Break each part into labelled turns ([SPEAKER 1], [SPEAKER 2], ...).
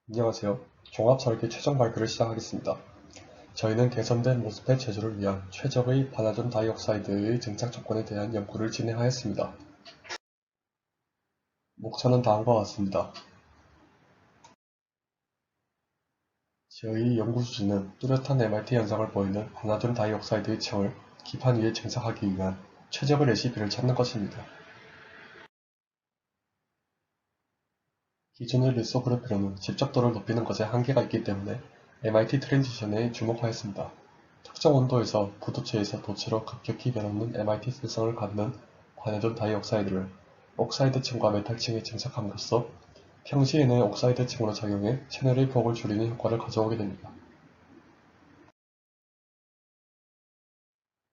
[SPEAKER 1] 안녕하세요. 종합설계 최종 발표를 시작하겠습니다. 저희는 개선된 모스펫 제조를 위한 최적의 반화점 다이옥사이드의 증착 조건에 대한 연구를 진행하였습니다. 목차는 다음과 같습니다. 저희 연구 주제는 뚜렷한 MRT 현상을 보이는 반화점 다이옥사이드의 층을 기판 위에 증착하기 위한 최적의 레시피를 찾는 것입니다. 기존의 리소그래피로는 집적도를 높이는 것에 한계가 있기 때문에 MRT 트랜지션에 주목하였습니다. 특정 온도에서 부도체에서 도체로 급격히 변하는 MRT 특성을 갖는 반화점 다이옥사이드를 옥사이드층과 메탈층에 증착함으로써 평시에는 옥사이드층으로 작용해 채널의 폭을 줄이는 효과를 가져오게 됩니다.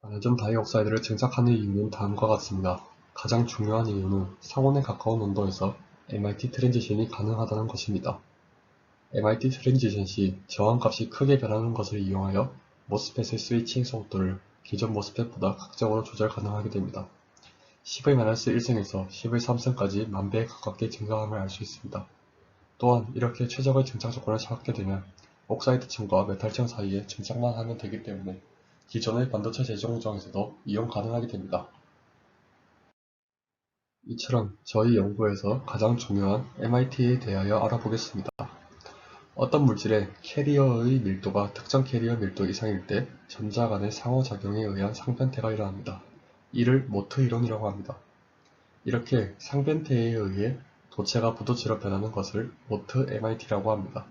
[SPEAKER 1] 반화점 다이옥사이드를 증착하는 이유는 다음과 같습니다. 가장 중요한 이유는 상온에 가까운 온도에서 MRT 트랜지션이 가능하다는 것입니다. MRT 트랜지션 시 저항값이 크게 변하는 것을 이용하여 모스펫의 스위칭 속도를 기존 모스펫보다 극적으로 조절 가능하게 됩니다. 10-1승에서 10-3승까지 만배에 가깝게 증가함을 알 수 있습니다. 또한 이렇게 최적의 증착 조건을 찾게 되면 옥사이드층과 메탈층 사이에 증착만 하면 되기 때문에 기존의 반도체 제조 공정에서도 이용 가능하게 됩니다. 이처럼 저희 연구에서 가장 중요한 MIT에 대하여 알아보겠습니다. 어떤 물질의 캐리어의 밀도가 특정 캐리어 밀도 이상일 때 전자 간의 상호작용에 의한 상변태가 일어납니다. 이를 모트 이론이라고 합니다. 이렇게 상변태에 의해 도체가 부도체로 변하는 것을 모트 MIT라고 합니다.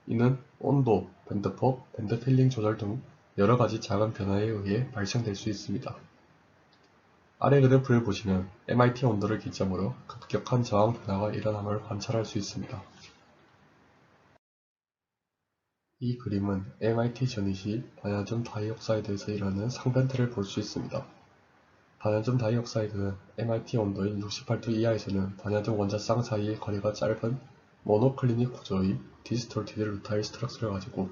[SPEAKER 1] 이는 온도, 밴드폭, 밴드 필링 조절 등 여러가지 작은 변화에 의해 발생될 수 있습니다. 아래 그래프를 보시면 MIT 온도를 기점으로 급격한 저항 변화가 일어남을 관찰할 수 있습니다. 이 그림은 MIT 전이 시 반연점 다이옥사이드에서 일어나는 상변태를 볼 수 있습니다. 반연점 다이옥사이드는 MIT 온도인 68도 이하에서는 반연점 원자쌍 사이의 거리가 짧은 모노클리닉 구조의 디스톨티드 루타일 스트럭처를 가지고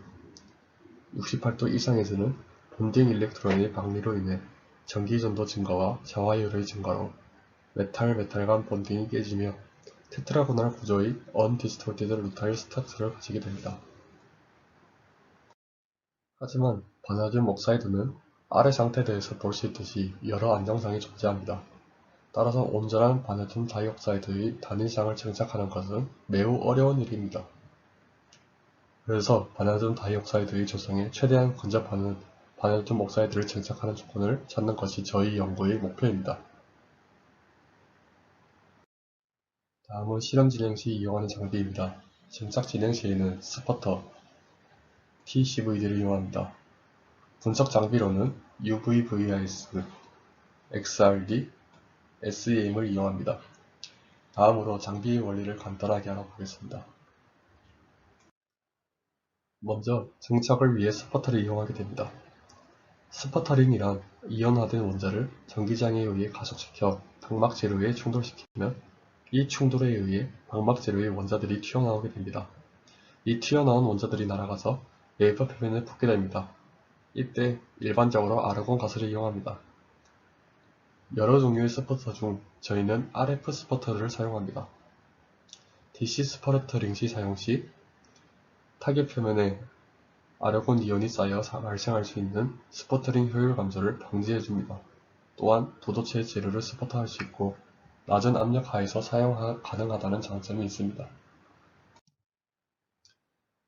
[SPEAKER 1] 68도 이상에서는 본딩 일렉트론의 방리로 인해 전기전도 증가와 자화율의 증가로 메탈 간 본딩이 깨지며 테트라고널 구조의 언디스톨티드 루타일 스트럭처를 가지게 됩니다. 하지만 반화점 옥사이드는 아래 상태대에서 볼 수 있듯이 여러 안정상이 존재합니다. 따라서 온전한 반화점 다이옥사이드의 단일상을 증착하는 것은 매우 어려운 일입니다. 그래서 반화점 다이옥사이드의 조성에 최대한 근접하는 반화점 옥사이드를 증착하는 조건을 찾는 것이 저희 연구의 목표입니다. 다음은 실험 진행 시 이용하는 장비입니다. 증착 진행 시에는 스퍼터, TCVD를 이용합니다. 분석 장비로는 UV-VIS, XRD, SEM을 이용합니다. 다음으로 장비의 원리를 간단하게 알아보겠습니다. 먼저 증착을 위해 스퍼터를 이용하게 됩니다. 스퍼터링이란 이온화된 원자를 전기장에 의해 가속시켜 방막 재료에 충돌시키면 이 충돌에 의해 방막 재료의 원자들이 튀어나오게 됩니다. 이 튀어나온 원자들이 날아가서 웨이퍼 표면에 붙게 됩니다. 이때 일반적으로 아르곤 가스를 이용합니다. 여러 종류의 스퍼터 중 저희는 RF 스퍼터를 사용합니다. DC 스퍼터링 시 사용 시 타겟 표면에 아르곤 이온이 쌓여 발생할 수 있는 스퍼터링 효율 감소를 방지해줍니다. 또한 부도체의 재료를 스퍼터할 수 있고 낮은 압력 하에서 사용 가능하다는 장점이 있습니다.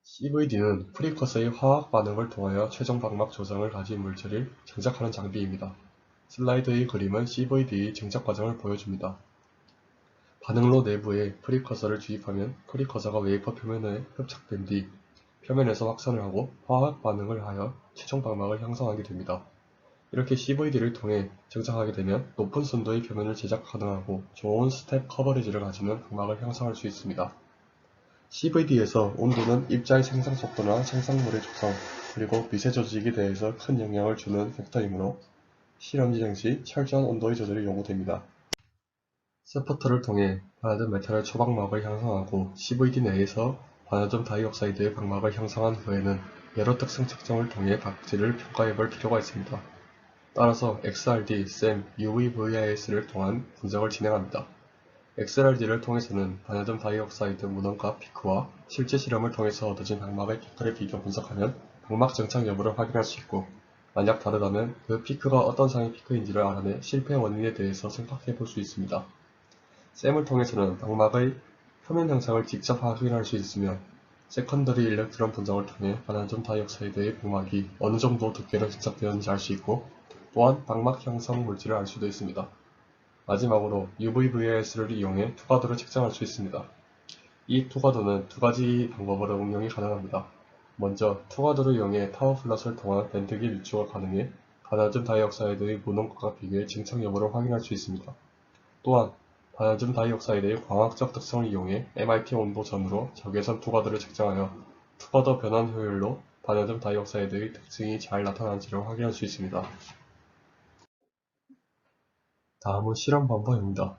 [SPEAKER 1] CVD는 프리커서의 화학 반응을 통하여 최종 방막 조성을 가진 물질을 증착하는 장비입니다. 슬라이드의 그림은 CVD의 증착 과정을 보여줍니다. 반응로 내부에 프리커서를 주입하면 프리커서가 웨이퍼 표면에 흡착된 뒤 표면에서 확산을 하고 화학 반응을 하여 최종 방막을 형성하게 됩니다. 이렇게 CVD를 통해 증착하게 되면 높은 순도의 표면을 제작 가능하고 좋은 스텝 커버리지를 가지는 방막을 형성할 수 있습니다. CVD에서 온도는 입자의 생성 속도나 생성물의 조성, 그리고 미세 조직에 대해서 큰 영향을 주는 팩터이므로 실험 진행 시 철저한 온도의 조절이 요구됩니다. 스퍼터를 통해 반화점 메탈의 초방막을 형성하고 CVD 내에서 반화점 다이옥사이드의 방막을 형성한 후에는 여러 특성 측정을 통해 각질을 평가해볼 필요가 있습니다. 따라서 XRD, SEM, UV-VIS를 통한 분석을 진행합니다. XRD를 통해서는 바나듐 다이옥사이드 문헌과 피크와 실제 실험을 통해서 얻어진 방막의 피크를 비교 분석하면 방막 정착 여부를 확인할 수 있고, 만약 다르다면 그 피크가 어떤 상의 피크인지를 알아내 실패 원인에 대해서 생각해 볼 수 있습니다. 셈을 통해서는 방막의 표면 형상을 직접 확인할 수 있으며, 세컨더리 일렉트론 분석을 통해 바나듐 다이옥사이드의 방막이 어느 정도 두께로 집착되었는지 알 수 있고, 또한 방막 형성 물질을 알 수도 있습니다. 마지막으로 UV-VIS를 이용해 투과도를 측정할 수 있습니다. 이 투과도는 두 가지 방법으로 응용이 가능합니다. 먼저 투과도를 이용해 타워 플러스를 통한 밴드기 유추가 가능해 바나듐 다이옥사이드의 무논과가 비교해 증착 여부를 확인할 수 있습니다. 또한 바나듐 다이옥사이드의 광학적 특성을 이용해 MIT 온도 전후로 적외선 투과도를 측정하여 투과도 변환 효율로 바나듐 다이옥사이드의 특징이 잘 나타나는지를 확인할 수 있습니다. 다음은 실험 방법입니다.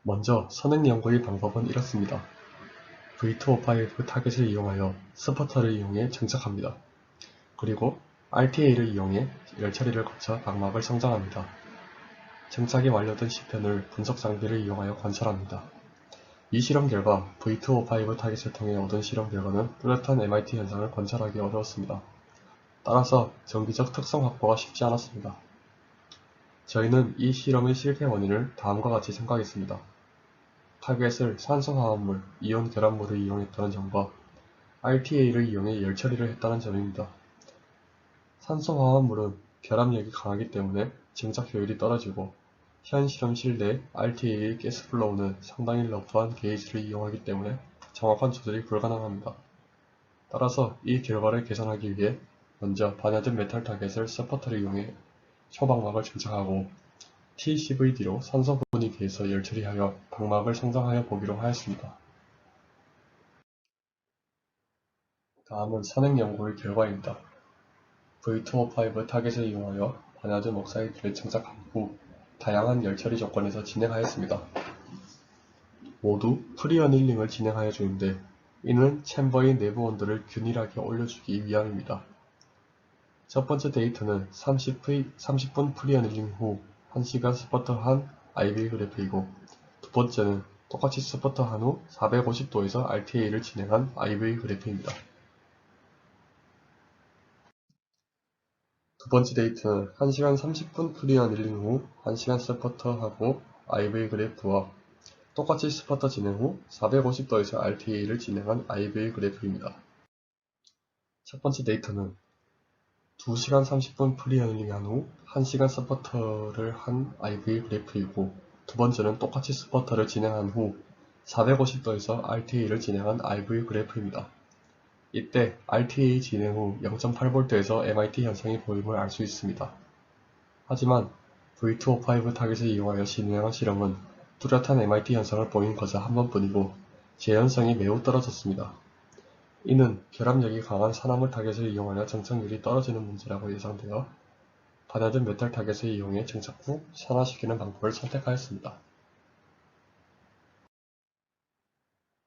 [SPEAKER 1] 먼저 선행 연구의 방법은 이렇습니다. V2O5 타겟을 이용하여 스퍼터를 이용해 정착합니다. 그리고 RTA를 이용해 열처리를 거쳐 방막을 성장합니다. 정착이 완료된 시편을 분석 장비를 이용하여 관찰합니다. 이 실험 결과 V2O5 타겟을 통해 얻은 실험 결과는 뚜렷한 MIT 현상을 관찰하기 어려웠습니다. 따라서 정기적 특성 확보가 쉽지 않았습니다. 저희는 이 실험의 실패 원인을 다음과 같이 생각했습니다. 타겟을 산소화합물, 이온 결합물을 이용했다는 점과 RTA를 이용해 열처리를 했다는 점입니다. 산소화합물은 결합력이 강하기 때문에 증착 효율이 떨어지고, 현 실험실 내 RTA의 가스 플로우는 상당히 러프한 게이지를 이용하기 때문에 정확한 조절이 불가능합니다. 따라서 이 결과를 개선하기 위해 먼저 바나듐 메탈 타겟을 서포터를 이용해 초방막을 증착하고 TCVD로 산소 분위기에서 열처리하여 방막을 성장하여 보기로 하였습니다. 다음은 선행 연구의 결과입니다. V2O5 타겟을 이용하여 바나듐 옥사이드를 증착한 후 다양한 열처리 조건에서 진행하였습니다. 모두 프리어닐링을 진행하여 주는데, 이는 챔버의 내부 온도를 균일하게 올려주기 위함입니다. 첫 번째 데이터는 30분 프리어닐링 후 1시간 스퍼터한 IV 그래프이고, 두 번째는 똑같이 스퍼터한 후 450도에서 RTA를 진행한 IV 그래프입니다. 두 번째 데이터는 1시간 30분 프리어닐링 후 1시간 스퍼터하고 IV 그래프와 똑같이 스퍼터 진행 후 450도에서 RTA를 진행한 IV 그래프입니다. 첫 번째 데이터는 2시간 30분 프리어닐링 한 후 1시간 스퍼터를 한 IV 그래프이고, 두 번째는 똑같이 스퍼터를 진행한 후 450도에서 RTA를 진행한 IV 그래프입니다. 이때 RTA 진행 후 0.8V에서 MIT 현상이 보임을 알 수 있습니다. 하지만 V2O5 타겟을 이용하여 진행한 실험은 뚜렷한 MIT 현상을 보인 것은 한 번뿐이고 재현성이 매우 떨어졌습니다. 이는 결합력이 강한 산화물 타겟을 이용하여 정착률이 떨어지는 문제라고 예상되어 바나듐 메탈 타겟을 이용해 정착 후 산화시키는 방법을 선택하였습니다.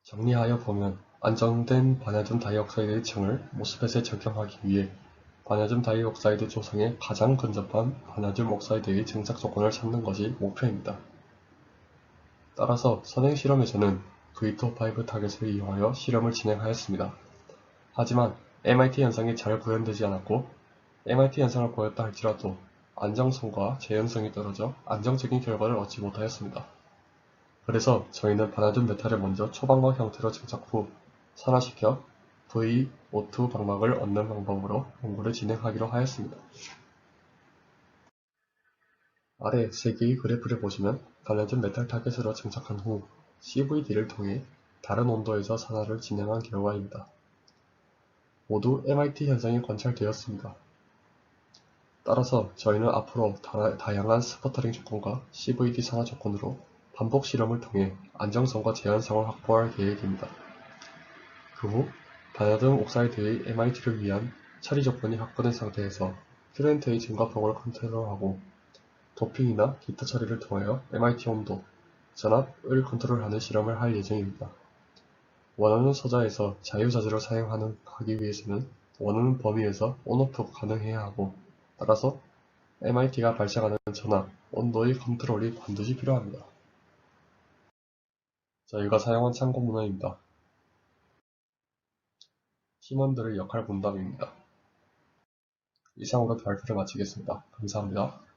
[SPEAKER 1] 정리하여 보면, 안정된 바나듐 다이옥사이드의 층을 모스펫에 적용하기 위해 바나듐 다이옥사이드 조성에 가장 근접한 바나듐 옥사이드의 증착 조건을 찾는 것이 목표입니다. 따라서 선행 실험에서는 V2O5 타겟을 이용하여 실험을 진행하였습니다. 하지만 MIT 현상이 잘 구현되지 않았고, MIT 현상을 보였다 할지라도 안정성과 재현성이 떨어져 안정적인 결과를 얻지 못하였습니다. 그래서 저희는 바나듐 메탈을 먼저 초방막 형태로 증착 후 산화시켜 VO2 방막을 얻는 방법으로 연구를 진행하기로 하였습니다. 아래 3개의 그래프를 보시면 바나듐 메탈 타겟으로 증착한 후 CVD를 통해 다른 온도에서 산화를 진행한 결과입니다. 모두 MIT 현상이 관찰되었습니다. 따라서 저희는 앞으로 다양한 스퍼터링 조건과 CVD 산화 조건으로 반복 실험을 통해 안정성과 재현성을 확보할 계획입니다. 그 후 바나듐 옥사이드의 MIT를 위한 처리 조건이 확보된 상태에서 큐렌트의 증가폭을 컨트롤하고 도핑이나 기타 처리를 통하여 MIT 온도, 전압을 컨트롤하는 실험을 할 예정입니다. 원하는 소자에서 자유자재로 사용하기 위해서는 원하는 범위에서 온오프가 가능해야 하고, 따라서 MIT가 발생하는 전압, 온도의 컨트롤이 반드시 필요합니다. 저희가 사용한 참고 문헌입니다. 팀원들의 역할 분담입니다. 이상으로 발표를 마치겠습니다. 감사합니다.